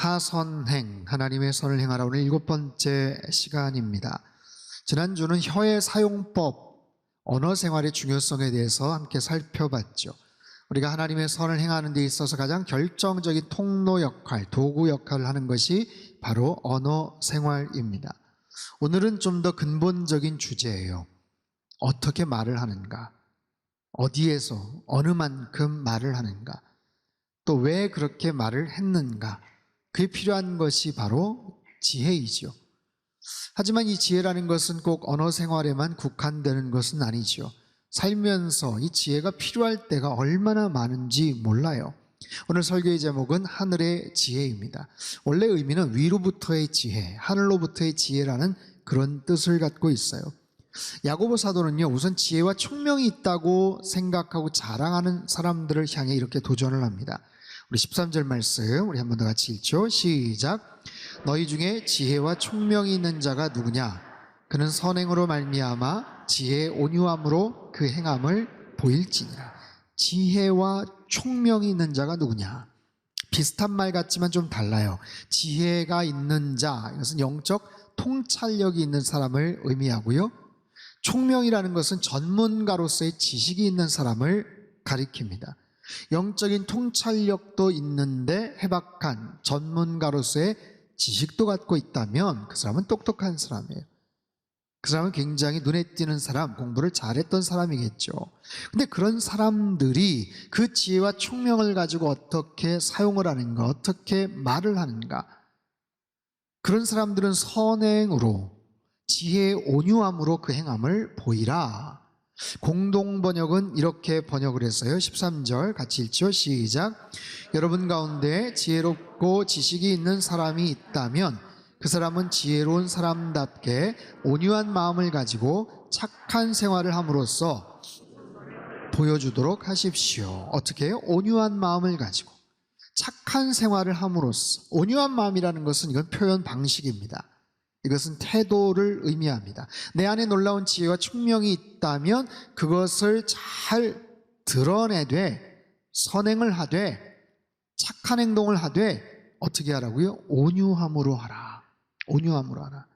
하선행, 하나님의 선을 행하라. 오늘 7번째 시간입니다. 지난주는 혀의 사용법, 언어 생활의 중요성에 대해서 함께 살펴봤죠. 우리가 하나님의 선을 행하는 데 있어서 가장 결정적인 통로 역할, 도구 역할을 하는 것이 바로 언어 생활입니다. 오늘은 좀 더 근본적인 주제예요. 어떻게 말을 하는가? 어디에서 어느 만큼 말을 하는가? 또 왜 그렇게 말을 했는가? 그게 필요한 것이 바로 지혜이죠. 하지만 이 지혜라는 것은 꼭 언어 생활에만 국한되는 것은 아니죠. 살면서 이 지혜가 필요할 때가 얼마나 많은지 몰라요. 오늘 설교의 제목은 하늘의 지혜입니다. 원래 의미는 위로부터의 지혜, 하늘로부터의 지혜라는 그런 뜻을 갖고 있어요. 야고보 사도는요, 우선 지혜와 총명이 있다고 생각하고 자랑하는 사람들을 향해 이렇게 도전을 합니다. 우리 13절 말씀 우리 한 번 더 같이 읽죠. 시작. 너희 중에 지혜와 총명이 있는 자가 누구냐? 그는 선행으로 말미암아 지혜의 온유함으로 그 행함을 보일지니라. 지혜와 총명이 있는 자가 누구냐? 비슷한 말 같지만 좀 달라요. 지혜가 있는 자, 이것은 영적 통찰력이 있는 사람을 의미하고요. 총명이라는 것은 전문가로서의 지식이 있는 사람을 가리킵니다. 영적인 통찰력도 있는데 해박한 전문가로서의 지식도 갖고 있다면 그 사람은 똑똑한 사람이에요. 그 사람은 굉장히 눈에 띄는 사람, 공부를 잘했던 사람이겠죠. 근데 그런 사람들이 그 지혜와 총명을 가지고 어떻게 사용을 하는가, 어떻게 말을 하는가, 그런 사람들은 선행으로, 지혜의 온유함으로 그 행함을 보이라. 공동번역은 이렇게 번역을 했어요. 13절 같이 읽죠. 시작. 여러분 가운데 지혜롭고 지식이 있는 사람이 있다면 그 사람은 지혜로운 사람답게 온유한 마음을 가지고 착한 생활을 함으로써 보여주도록 하십시오. 어떻게 해요? 온유한 마음을 가지고 착한 생활을 함으로써. 온유한 마음이라는 것은 이건 표현 방식입니다. 이것은 태도를 의미합니다. 내 안에 놀라운 지혜와 총명이 있다면 그것을 잘 드러내되 선행을 하되 착한 행동을 하되 어떻게 하라고요? 온유함으로 하라. 온유함으로 하라.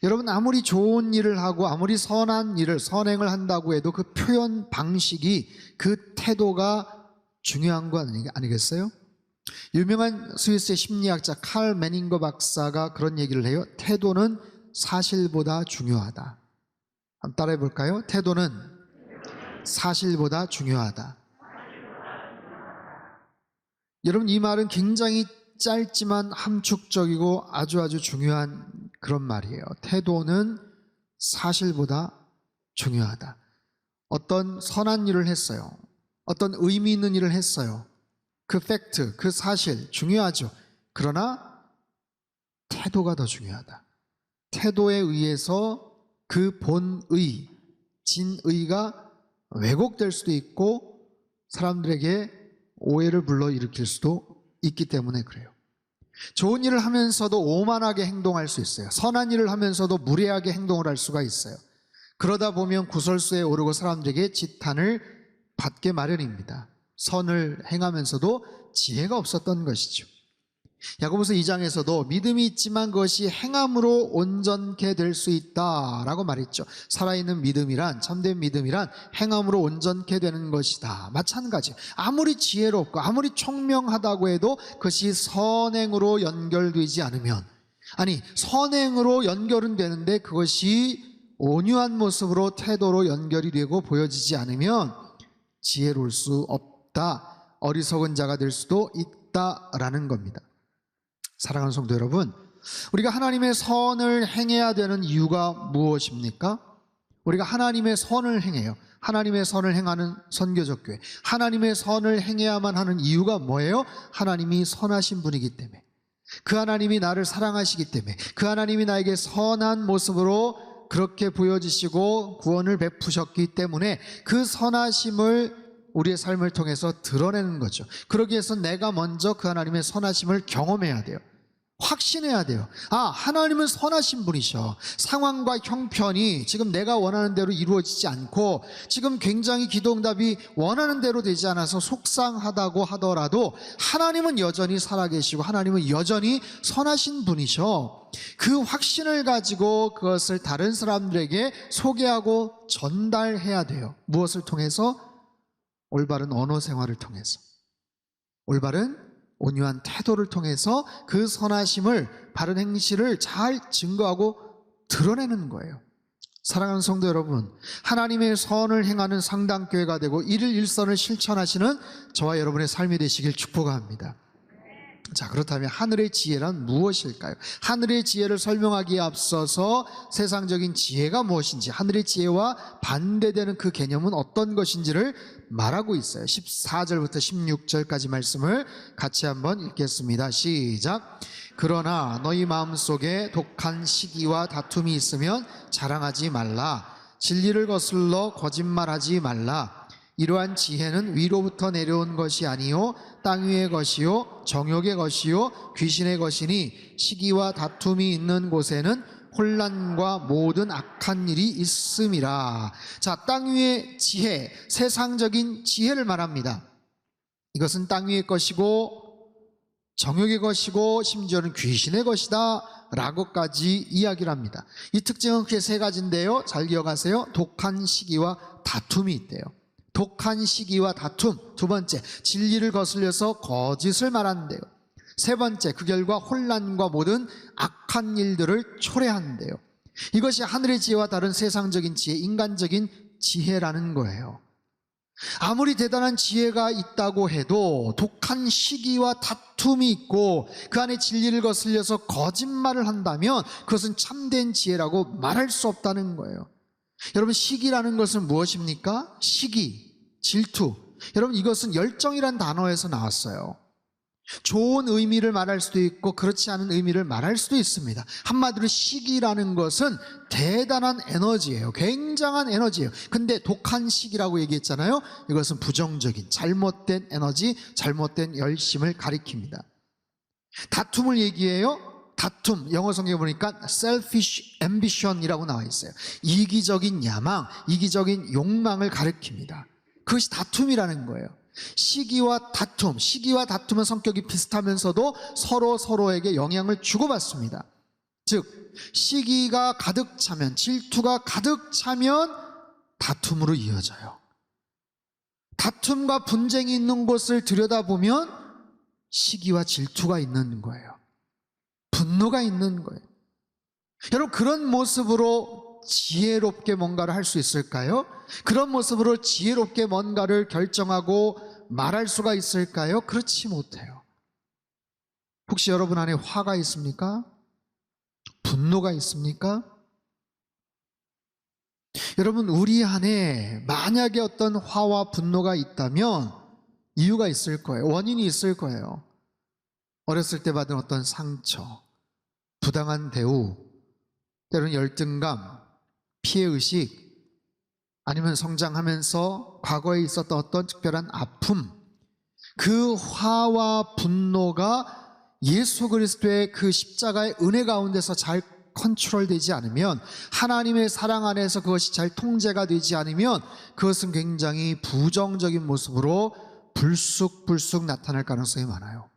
여러분, 아무리 좋은 일을 하고 아무리 선한 일을 선행을 한다고 해도 그 표현 방식이, 그 태도가 중요한 거 아니겠어요? 유명한 스위스의 심리학자 칼 매닝거 박사가 그런 얘기를 해요. 태도는 사실보다 중요하다. 한번 따라해 볼까요? 태도는 사실보다 중요하다. 여러분, 이 말은 굉장히 짧지만 함축적이고 아주 중요한 그런 말이에요. 태도는 사실보다 중요하다. 어떤 선한 일을 했어요. 어떤 의미 있는 일을 했어요. 그 팩트, 그 사실 중요하죠. 그러나 태도가 더 중요하다. 태도에 의해서 그 본의, 진의가 왜곡될 수도 있고 사람들에게 오해를 불러일으킬 수도 있기 때문에 그래요. 좋은 일을 하면서도 오만하게 행동할 수 있어요. 선한 일을 하면서도 무례하게 행동을 할 수가 있어요. 그러다 보면 구설수에 오르고 사람들에게 지탄을 받게 마련입니다. 선을 행하면서도 지혜가 없었던 것이죠. 야고보서 2장에서도 믿음이 있지만 그것이 행함으로 온전케 될 수 있다라고 말했죠. 살아있는 믿음이란, 참된 믿음이란 행함으로 온전케 되는 것이다. 마찬가지. 아무리 지혜롭고 아무리 총명하다고 해도 그것이 선행으로 연결되지 않으면, 아니 선행으로 연결은 되는데 그것이 온유한 모습으로 태도로 연결이 되고 보여지지 않으면 지혜로울 수 없다. 어리석은 자가 될 수도 있다라는 겁니다. 사랑하는 성도 여러분, 우리가 하나님의 선을 행해야 되는 이유가 무엇입니까? 우리가 하나님의 선을 행해요. 하나님의 선을 행하는 선교적 교회, 하나님의 선을 행해야만 하는 이유가 뭐예요? 하나님이 선하신 분이기 때문에, 그 하나님이 나를 사랑하시기 때문에, 그 하나님이 나에게 선한 모습으로 그렇게 보여주시고 구원을 베푸셨기 때문에 그 선하심을 우리의 삶을 통해서 드러내는 거죠. 그러기 위해서 내가 먼저 그 하나님의 선하심을 경험해야 돼요. 확신해야 돼요. 하나님은 선하신 분이셔. 상황과 형편이 지금 내가 원하는 대로 이루어지지 않고 지금 굉장히 기도응답이 원하는 대로 되지 않아서 속상하다고 하더라도 하나님은 여전히 살아계시고 하나님은 여전히 선하신 분이셔. 그 확신을 가지고 그것을 다른 사람들에게 소개하고 전달해야 돼요. 무엇을 통해서? 올바른 언어 생활을 통해서, 올바른 온유한 태도를 통해서 그 선하심을, 바른 행실을 잘 증거하고 드러내는 거예요. 사랑하는 성도 여러분, 하나님의 선을 행하는 상당교회가 되고 이를 일선을 실천하시는 저와 여러분의 삶이 되시길 축복합니다. 자, 그렇다면 하늘의 지혜란 무엇일까요? 하늘의 지혜를 설명하기에 앞서서 세상적인 지혜가 무엇인지, 하늘의 지혜와 반대되는 그 개념은 어떤 것인지를 말하고 있어요. 14절부터 16절까지 말씀을 같이 한번 읽겠습니다. 시작. 그러나 너희 마음속에 독한 시기와 다툼이 있으면 자랑하지 말라. 진리를 거슬러 거짓말하지 말라. 이러한 지혜는 위로부터 내려온 것이 아니요 땅 위의 것이요 정욕의 것이요 귀신의 것이니 시기와 다툼이 있는 곳에는 혼란과 모든 악한 일이 있음이라. 자, 땅 위의 지혜, 세상적인 지혜를 말합니다. 이것은 땅 위의 것이고 정욕의 것이고 심지어는 귀신의 것이다 라고까지 이야기를 합니다. 이 특징은 크게 세 가지인데요, 잘 기억하세요. 독한 시기와 다툼이 있대요. 독한 시기와 다툼. 두 번째, 진리를 거슬려서 거짓을 말한대요. 세 번째, 그 결과 혼란과 모든 악한 일들을 초래한대요. 이것이 하늘의 지혜와 다른 세상적인 지혜, 인간적인 지혜라는 거예요. 아무리 대단한 지혜가 있다고 해도 독한 시기와 다툼이 있고 그 안에 진리를 거슬려서 거짓말을 한다면 그것은 참된 지혜라고 말할 수 없다는 거예요. 여러분, 시기라는 것은 무엇입니까? 시기, 질투. 여러분, 이것은 열정이란 단어에서 나왔어요. 좋은 의미를 말할 수도 있고 그렇지 않은 의미를 말할 수도 있습니다. 한마디로 시기라는 것은 대단한 에너지예요. 굉장한 에너지예요. 근데 독한 시기라고 얘기했잖아요. 이것은 부정적인, 잘못된 에너지, 잘못된 열심을 가리킵니다. 다툼을 얘기해요. 다툼, 영어 성경에 보니까 selfish ambition이라고 나와 있어요. 이기적인 야망, 이기적인 욕망을 가리킵니다. 그것이 다툼이라는 거예요. 시기와 다툼은 성격이 비슷하면서도 서로에게 영향을 주고받습니다. 즉, 시기가 가득 차면, 질투가 가득 차면 다툼으로 이어져요. 다툼과 분쟁이 있는 곳을 들여다보면 시기와 질투가 있는 거예요. 분노가 있는 거예요. 여러분, 그런 모습으로 지혜롭게 뭔가를 할 수 있을까요? 그런 모습으로 지혜롭게 뭔가를 결정하고 말할 수가 있을까요? 그렇지 못해요. 혹시 여러분 안에 화가 있습니까? 분노가 있습니까? 여러분, 우리 안에 만약에 어떤 화와 분노가 있다면 이유가 있을 거예요. 원인이 있을 거예요. 어렸을 때 받은 어떤 상처, 부당한 대우, 때로는 열등감, 피해의식, 아니면 성장하면서 과거에 있었던 어떤 특별한 아픔, 그 화와 분노가 예수 그리스도의 그 십자가의 은혜 가운데서 잘 컨트롤되지 않으면, 하나님의 사랑 안에서 그것이 잘 통제가 되지 않으면 그것은 굉장히 부정적인 모습으로 불쑥불쑥 나타날 가능성이 많아요.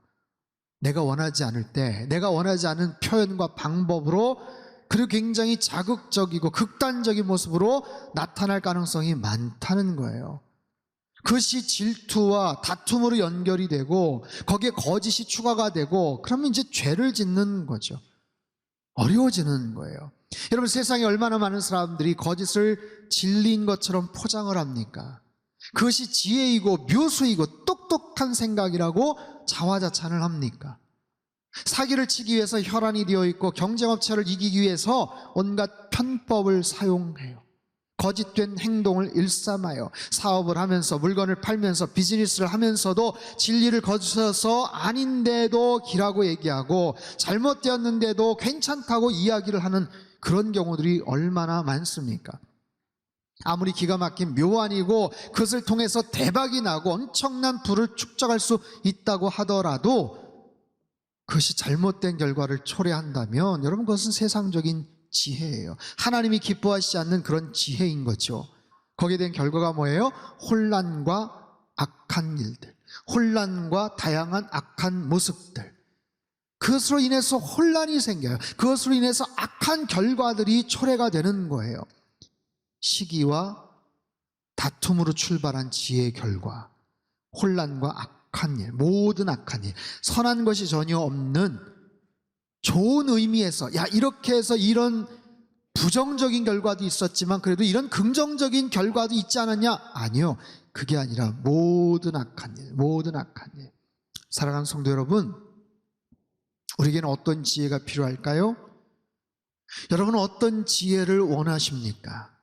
내가 원하지 않을 때, 내가 원하지 않은 표현과 방법으로, 그리고 굉장히 자극적이고 극단적인 모습으로 나타날 가능성이 많다는 거예요. 그것이 질투와 다툼으로 연결이 되고 거기에 거짓이 추가가 되고, 그러면 이제 죄를 짓는 거죠. 어려워지는 거예요. 여러분, 세상에 얼마나 많은 사람들이 거짓을 진리인 것처럼 포장을 합니까? 그것이 지혜이고 묘수이고 똑똑한 생각이라고 자화자찬을 합니까? 사기를 치기 위해서 혈안이 되어 있고 경쟁업체를 이기기 위해서 온갖 편법을 사용해요. 거짓된 행동을 일삼아요. 사업을 하면서, 물건을 팔면서, 비즈니스를 하면서도 진리를 거쳐서 아닌데도 기라고 얘기하고 잘못되었는데도 괜찮다고 이야기를 하는 그런 경우들이 얼마나 많습니까? 아무리 기가 막힌 묘안이고 그것을 통해서 대박이 나고 엄청난 부를 축적할 수 있다고 하더라도 그것이 잘못된 결과를 초래한다면 여러분, 그것은 세상적인 지혜예요. 하나님이 기뻐하시지 않는 그런 지혜인 거죠. 거기에 대한 결과가 뭐예요? 혼란과 악한 일들, 혼란과 다양한 악한 모습들. 그것으로 인해서 혼란이 생겨요. 그것으로 인해서 악한 결과들이 초래가 되는 거예요. 시기와 다툼으로 출발한 지혜의 결과, 혼란과 악한 일, 모든 악한 일, 선한 것이 전혀 없는 좋은 의미에서, 야, 이렇게 해서 이런 부정적인 결과도 있었지만 그래도 이런 긍정적인 결과도 있지 않았냐? 아니요. 그게 아니라 모든 악한 일, 모든 악한 일. 사랑하는 성도 여러분, 우리에게는 어떤 지혜가 필요할까요? 여러분은 어떤 지혜를 원하십니까?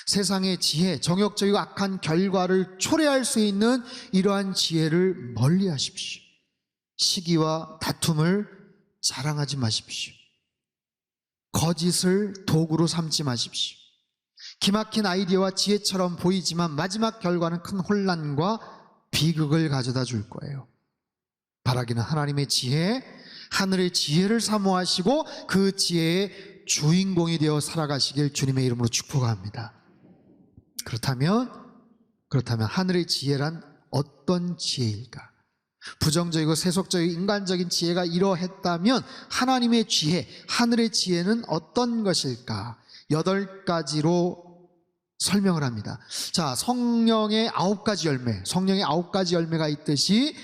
세상의 지혜, 정욕적이고 악한 결과를 초래할 수 있는 이러한 지혜를 멀리 하십시오. 시기와 다툼을 자랑하지 마십시오. 거짓을 도구로 삼지 마십시오. 기막힌 아이디어와 지혜처럼 보이지만 마지막 결과는 큰 혼란과 비극을 가져다 줄 거예요. 바라기는 하나님의 지혜, 하늘의 지혜를 사모하시고 그 지혜의 주인공이 되어 살아가시길 주님의 이름으로 축복합니다. 그렇다면 하늘의 지혜란 어떤 지혜일까? 부정적이고 세속적이고 인간적인 지혜가 이러했다면 하나님의 지혜, 하늘의 지혜는 어떤 것일까? 8가지로 설명을 합니다. 자, 성령의 9가지 열매, 성령의 9가지 열매가 있듯이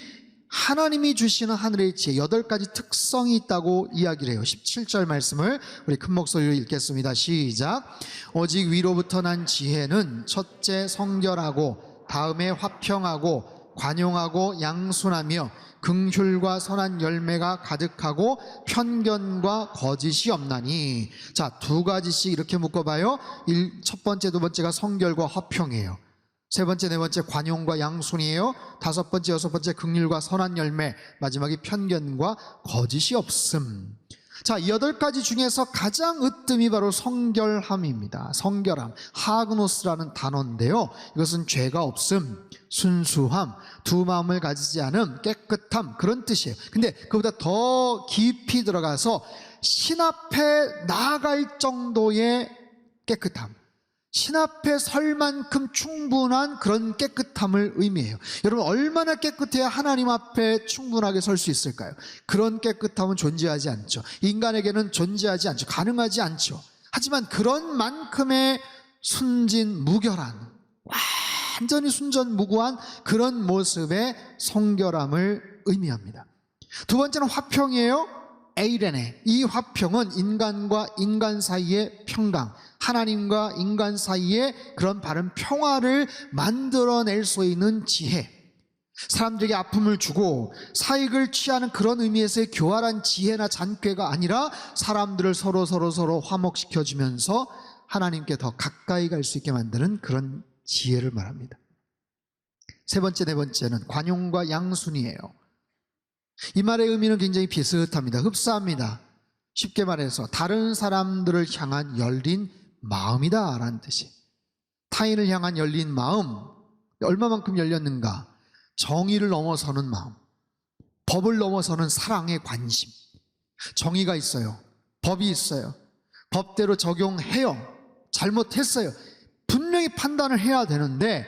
하나님이 주시는 하늘의 지혜 8가지 특성이 있다고 이야기를 해요. 17절 말씀을 우리 큰 목소리로 읽겠습니다. 시작. 오직 위로부터 난 지혜는 첫째 성결하고, 다음에 화평하고, 관용하고, 양순하며, 긍휼과 선한 열매가 가득하고, 편견과 거짓이 없나니. 자, 2가지씩 이렇게 묶어봐요. 첫 번째, 두 번째가 성결과 화평이에요. 세 번째, 네 번째 관용과 양순이에요. 5번째, 6번째 긍휼과 선한 열매, 마지막이 편견과 거짓이 없음. 자, 8가지 중에서 가장 으뜸이 바로 성결함입니다. 성결함, 하그노스라는 단어인데요, 이것은 죄가 없음, 순수함, 두 마음을 가지지 않음, 깨끗함, 그런 뜻이에요. 근데 그보다 더 깊이 들어가서 신 앞에 나아갈 정도의 깨끗함, 신 앞에 설 만큼 충분한 그런 깨끗함을 의미해요. 여러분, 얼마나 깨끗해야 하나님 앞에 충분하게 설 수 있을까요? 그런 깨끗함은 존재하지 않죠. 인간에게는 존재하지 않죠. 가능하지 않죠. 하지만 그런 만큼의 순진무결한, 완전히 순전무구한 그런 모습의 성결함을 의미합니다. 두 번째는 화평이에요. 에이레네. 이 화평은 인간과 인간 사이의 평강, 하나님과 인간 사이의 그런 바른 평화를 만들어낼 수 있는 지혜, 사람들에게 아픔을 주고 사익을 취하는 그런 의미에서의 교활한 지혜나 잔꾀가 아니라 사람들을 서로 화목시켜주면서 하나님께 더 가까이 갈 수 있게 만드는 그런 지혜를 말합니다. 세 번째, 네 번째는 관용과 양순이에요. 이 말의 의미는 굉장히 비슷합니다. 흡사합니다. 쉽게 말해서 다른 사람들을 향한 열린 마음이다 라는 뜻이. 타인을 향한 열린 마음, 얼마만큼 열렸는가? 정의를 넘어서는 마음, 법을 넘어서는 사랑의 관심. 정의가 있어요, 법이 있어요, 법대로 적용해요. 잘못했어요, 분명히 판단을 해야 되는데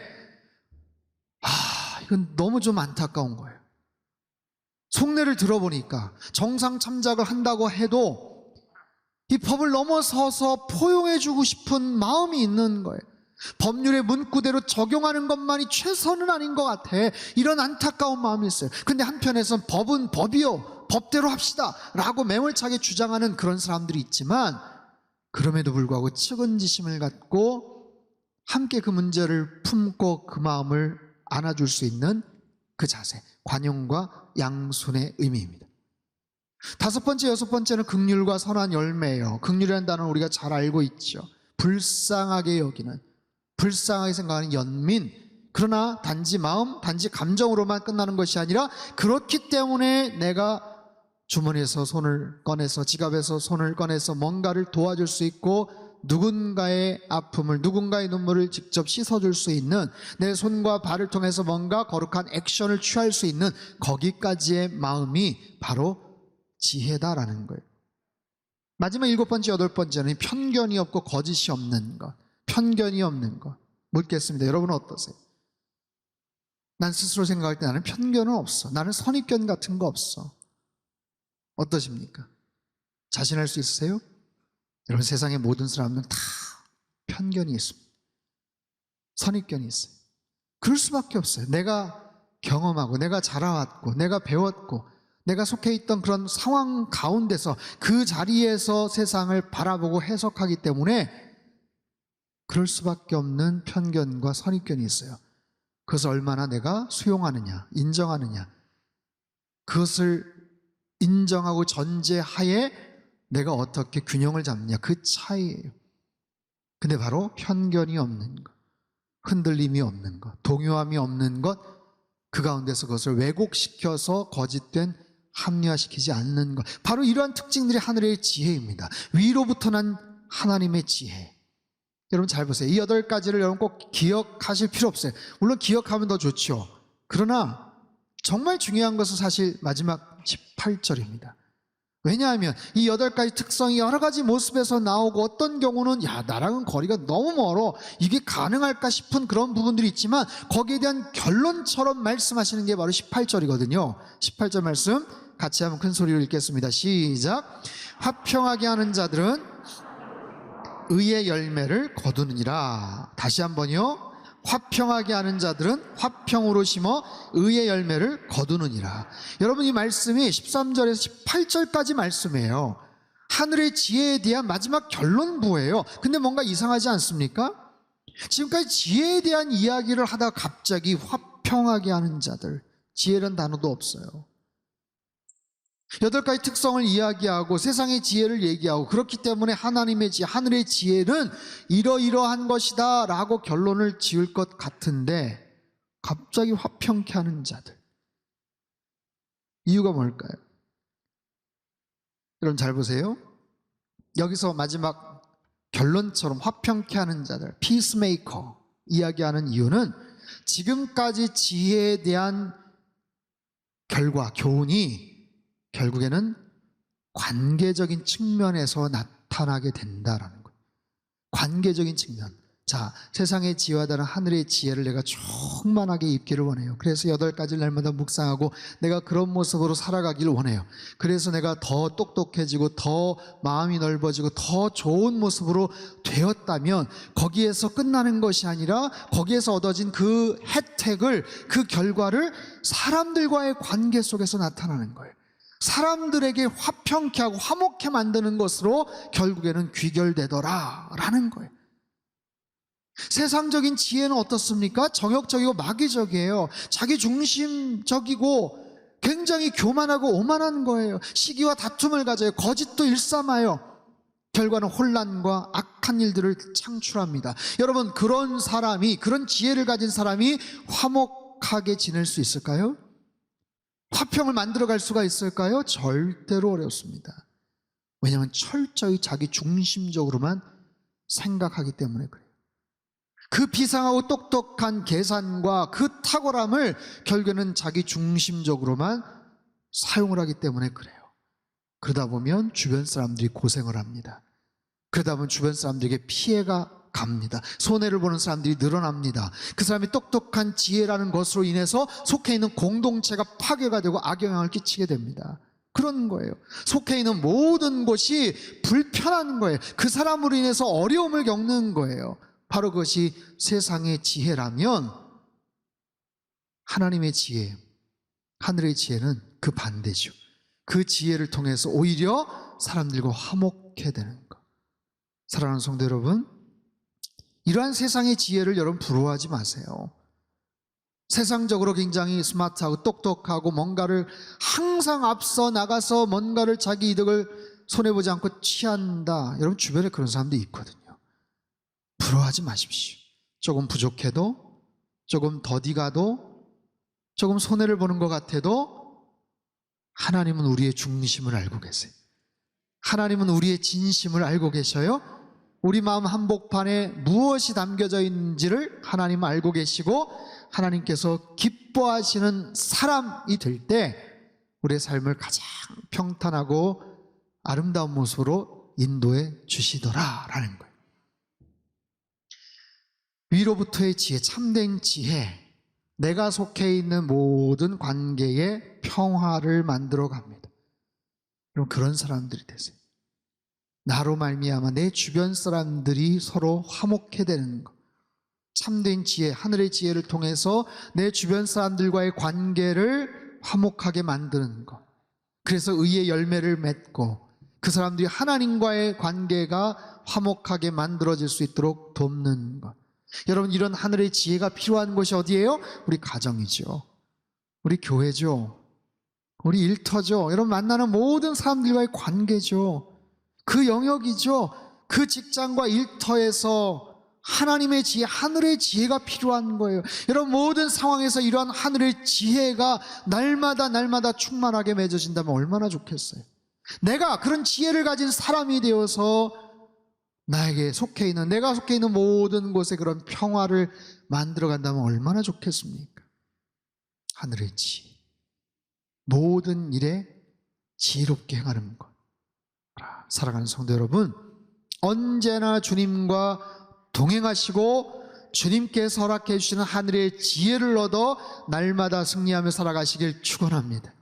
이건 너무 좀 안타까운 거예요. 속내를 들어보니까 정상 참작을 한다고 해도 이 법을 넘어서서 포용해주고 싶은 마음이 있는 거예요. 법률의 문구대로 적용하는 것만이 최선은 아닌 것 같아. 이런 안타까운 마음이 있어요. 근데 한편에서는 법은 법이요, 법대로 합시다 라고 매몰차게 주장하는 그런 사람들이 있지만, 그럼에도 불구하고 측은지심을 갖고 함께 그 문제를 품고 그 마음을 안아줄 수 있는 그 자세, 관용과 양순의 의미입니다. 5번째, 6번째는 긍휼과 선한 열매예요. 긍휼이라는 단어는 우리가 잘 알고 있죠. 불쌍하게 여기는, 불쌍하게 생각하는 연민. 그러나 단지 마음, 단지 감정으로만 끝나는 것이 아니라, 그렇기 때문에 내가 주머니에서 손을 꺼내서, 지갑에서 손을 꺼내서 뭔가를 도와줄 수 있고, 누군가의 아픔을, 누군가의 눈물을 직접 씻어줄 수 있는, 내 손과 발을 통해서 뭔가 거룩한 액션을 취할 수 있는 거기까지의 마음이 바로 지혜다라는 거예요. 마지막 7번째, 8번째는 편견이 없고 거짓이 없는 것. 편견이 없는 것. 묻겠습니다. 여러분은 어떠세요? 난 스스로 생각할 때 나는 편견은 없어. 나는 선입견 같은 거 없어. 어떠십니까? 자신할 수 있으세요? 여러분, 세상의 모든 사람은 다 편견이 있습니다. 선입견이 있어요. 그럴 수밖에 없어요. 내가 경험하고 내가 자라왔고 내가 배웠고 내가 속해 있던 그런 상황 가운데서 그 자리에서 세상을 바라보고 해석하기 때문에 그럴 수밖에 없는 편견과 선입견이 있어요. 그것을 얼마나 내가 수용하느냐, 인정하느냐, 그것을 인정하고 전제하에 내가 어떻게 균형을 잡느냐, 그 차이예요. 근데 바로 편견이 없는 것, 흔들림이 없는 것, 동요함이 없는 것, 그 가운데서 그것을 왜곡시켜서 거짓된 합리화시키지 않는 것, 바로 이러한 특징들이 하늘의 지혜입니다. 위로부터 난 하나님의 지혜. 여러분 잘 보세요. 이 8가지를 여러분 꼭 기억하실 필요 없어요. 물론 기억하면 더 좋죠. 그러나 정말 중요한 것은 사실 마지막 18절입니다. 왜냐하면 이 8가지 특성이 여러 가지 모습에서 나오고, 어떤 경우는 야, 나랑은 거리가 너무 멀어, 이게 가능할까 싶은 그런 부분들이 있지만 거기에 대한 결론처럼 말씀하시는 게 바로 18절이거든요 18절 말씀 같이 한번 큰 소리로 읽겠습니다. 시작. 화평하게 하는 자들은 의의 열매를 거두느니라. 다시 한번요. 화평하게 하는 자들은 화평으로 심어 의의 열매를 거두느니라. 여러분, 이 말씀이 13절에서 18절까지 말씀이에요. 하늘의 지혜에 대한 마지막 결론부예요. 근데 뭔가 이상하지 않습니까? 지금까지 지혜에 대한 이야기를 하다가 갑자기 화평하게 하는 자들, 지혜라는 단어도 없어요. 8가지 특성을 이야기하고 세상의 지혜를 얘기하고, 그렇기 때문에 하나님의 지혜, 하늘의 지혜는 이러이러한 것이다 라고 결론을 지을 것 같은데 갑자기 화평케 하는 자들, 이유가 뭘까요? 여러분 잘 보세요. 여기서 마지막 결론처럼 화평케 하는 자들, 피스메이커 이야기하는 이유는 지금까지 지혜에 대한 결과, 교훈이 결국에는 관계적인 측면에서 나타나게 된다라는 거예요. 관계적인 측면. 자, 세상의 지혜와 다른 하늘의 지혜를 내가 충만하게 입기를 원해요. 그래서 8가지를 날마다 묵상하고 내가 그런 모습으로 살아가기를 원해요. 그래서 내가 더 똑똑해지고 더 마음이 넓어지고 더 좋은 모습으로 되었다면 거기에서 끝나는 것이 아니라 거기에서 얻어진 그 혜택을, 그 결과를 사람들과의 관계 속에서 나타나는 거예요. 사람들에게 화평케 하고 화목케 만드는 것으로 결국에는 귀결되더라라는 거예요. 세상적인 지혜는 어떻습니까? 정욕적이고 마귀적이에요. 자기 중심적이고 굉장히 교만하고 오만한 거예요. 시기와 다툼을 가져요. 거짓도 일삼아요. 결과는 혼란과 악한 일들을 창출합니다. 여러분, 그런 사람이, 그런 지혜를 가진 사람이 화목하게 지낼 수 있을까요? 화평을 만들어갈 수가 있을까요? 절대로 어렵습니다. 왜냐하면 철저히 자기 중심적으로만 생각하기 때문에 그래요. 그 비상하고 똑똑한 계산과 그 탁월함을 결국에는 자기 중심적으로만 사용을 하기 때문에 그래요. 그러다 보면 주변 사람들이 고생을 합니다. 그러다 보면 주변 사람들에게 피해가 갑니다. 손해를 보는 사람들이 늘어납니다. 그 사람이 똑똑한 지혜라는 것으로 인해서 속해 있는 공동체가 파괴가 되고 악영향을 끼치게 됩니다. 그런 거예요. 속해 있는 모든 곳이 불편한 거예요. 그 사람으로 인해서 어려움을 겪는 거예요. 바로 그것이 세상의 지혜라면, 하나님의 지혜, 하늘의 지혜는 그 반대죠. 그 지혜를 통해서 오히려 사람들과 화목해 되는 것. 사랑하는 성도 여러분, 이러한 세상의 지혜를 여러분 부러워하지 마세요. 세상적으로 굉장히 스마트하고 똑똑하고 뭔가를 항상 앞서 나가서 뭔가를 자기 이득을 손해보지 않고 취한다. 여러분 주변에 그런 사람도 있거든요. 부러워하지 마십시오. 조금 부족해도, 조금 더디 가도, 조금 손해를 보는 것 같아도 하나님은 우리의 중심을 알고 계세요. 하나님은 우리의 진심을 알고 계셔요. 우리 마음 한복판에 무엇이 담겨져 있는지를 하나님은 알고 계시고, 하나님께서 기뻐하시는 사람이 될 때 우리의 삶을 가장 평탄하고 아름다운 모습으로 인도해 주시더라라는 거예요. 위로부터의 지혜, 참된 지혜, 내가 속해 있는 모든 관계에 평화를 만들어 갑니다. 그럼 그런 사람들이 되세요. 나로 말미암아 내 주변 사람들이 서로 화목해 되는 것. 참된 지혜, 하늘의 지혜를 통해서 내 주변 사람들과의 관계를 화목하게 만드는 것. 그래서 의의 열매를 맺고 그 사람들이 하나님과의 관계가 화목하게 만들어질 수 있도록 돕는 것. 여러분, 이런 하늘의 지혜가 필요한 곳이 어디예요? 우리 가정이죠. 우리 교회죠. 우리 일터죠. 여러분, 만나는 모든 사람들과의 관계죠. 그 영역이죠. 그 직장과 일터에서 하나님의 지혜, 하늘의 지혜가 필요한 거예요. 여러분, 모든 상황에서 이러한 하늘의 지혜가 날마다 충만하게 맺어진다면 얼마나 좋겠어요. 내가 그런 지혜를 가진 사람이 되어서 나에게 속해 있는, 내가 속해 있는 모든 곳에 그런 평화를 만들어 간다면 얼마나 좋겠습니까? 하늘의 지혜, 모든 일에 지혜롭게 행하는 것. 사랑하는 성도 여러분, 언제나 주님과 동행하시고 주님께서 허락해 주시는 하늘의 지혜를 얻어 날마다 승리하며 살아가시길 축원합니다.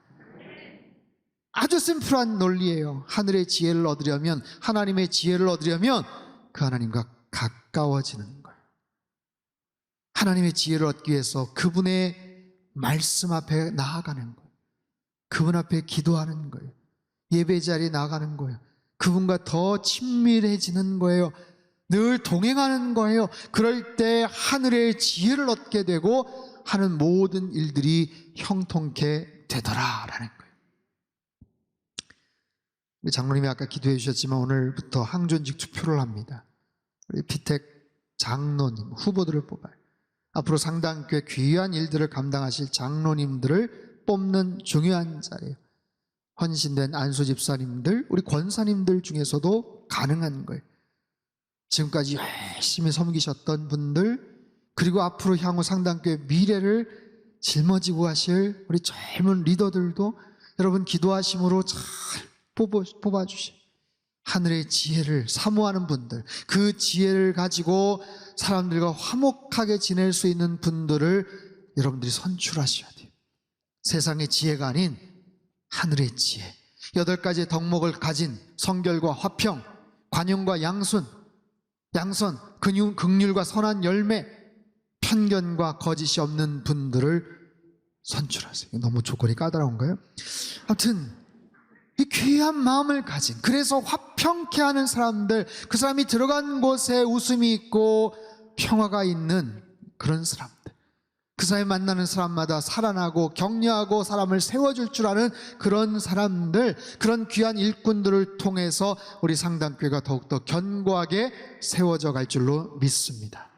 아주 심플한 논리예요. 하늘의 지혜를 얻으려면, 하나님의 지혜를 얻으려면 그 하나님과 가까워지는 거예요. 하나님의 지혜를 얻기 위해서 그분의 말씀 앞에 나아가는 거예요. 그분 앞에 기도하는 거예요. 예배 자리에 나아가는 거예요. 그분과 더 친밀해지는 거예요. 늘 동행하는 거예요. 그럴 때 하늘의 지혜를 얻게 되고 하는 모든 일들이 형통케 되더라라는 거예요. 우리 장로님이 아까 기도해 주셨지만 오늘부터 항존직 투표를 합니다. 우리 피택 장로님 후보들을 뽑아요. 앞으로 상당교회 귀한 일들을 감당하실 장로님들을 뽑는 중요한 자리예요. 헌신된 안수 집사님들, 우리 권사님들 중에서도 가능한 거예요. 지금까지 열심히 섬기셨던 분들, 그리고 앞으로 향후 상당교회 미래를 짊어지고 가실 우리 젊은 리더들도 여러분 기도하심으로 잘 뽑아주세요. 하늘의 지혜를 사모하는 분들, 그 지혜를 가지고 사람들과 화목하게 지낼 수 있는 분들을 여러분들이 선출하셔야 돼요. 세상의 지혜가 아닌 하늘의 지혜, 8가지의 덕목을 가진 성결과 화평, 관용과 양선, 긍휼과 선한 열매, 편견과 거짓이 없는 분들을 선출하세요. 너무 조건이 까다로운가요? 아무튼 이 귀한 마음을 가진, 그래서 화평케 하는 사람들, 그 사람이 들어간 곳에 웃음이 있고 평화가 있는 그런 사람들, 그 사람이 만나는 사람마다 살아나고 격려하고 사람을 세워줄 줄 아는 그런 사람들, 그런 귀한 일꾼들을 통해서 우리 상당교회가 더욱더 견고하게 세워져 갈 줄로 믿습니다.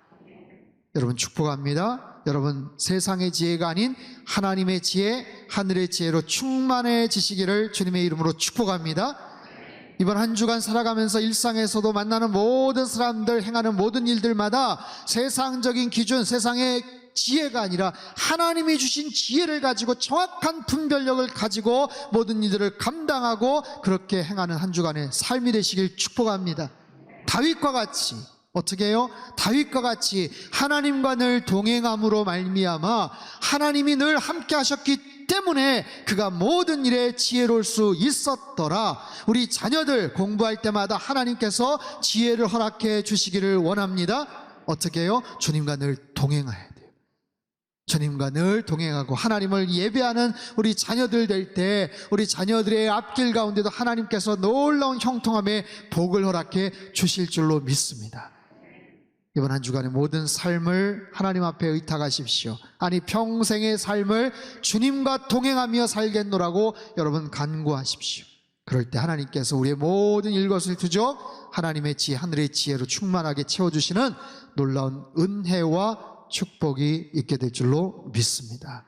여러분 축복합니다. 여러분 세상의 지혜가 아닌 하나님의 지혜, 하늘의 지혜로 충만해지시기를 주님의 이름으로 축복합니다. 이번 한 주간 살아가면서 일상에서도 만나는 모든 사람들, 행하는 모든 일들마다 세상적인 기준, 세상의 지혜가 아니라 하나님이 주신 지혜를 가지고 정확한 분별력을 가지고 모든 일들을 감당하고 그렇게 행하는 한 주간의 삶이 되시길 축복합니다. 다윗과 같이 어떻게 해요? 다윗과 같이 하나님과 늘 동행함으로 말미암아 하나님이 늘 함께 하셨기 때문에 그가 모든 일에 지혜로울 수 있었더라. 우리 자녀들 공부할 때마다 하나님께서 지혜를 허락해 주시기를 원합니다. 어떻게 해요? 주님과 늘 동행해야 돼요. 주님과 늘 동행하고 하나님을 예배하는 우리 자녀들 될 때 우리 자녀들의 앞길 가운데도 하나님께서 놀라운 형통함의 복을 허락해 주실 줄로 믿습니다. 이번 한 주간의 모든 삶을 하나님 앞에 의탁하십시오. 아니 평생의 삶을 주님과 동행하며 살겠노라고 여러분 간구하십시오. 그럴 때 하나님께서 우리의 모든 일거수일투족 하나님의 지혜, 하늘의 지혜로 충만하게 채워주시는 놀라운 은혜와 축복이 있게 될 줄로 믿습니다.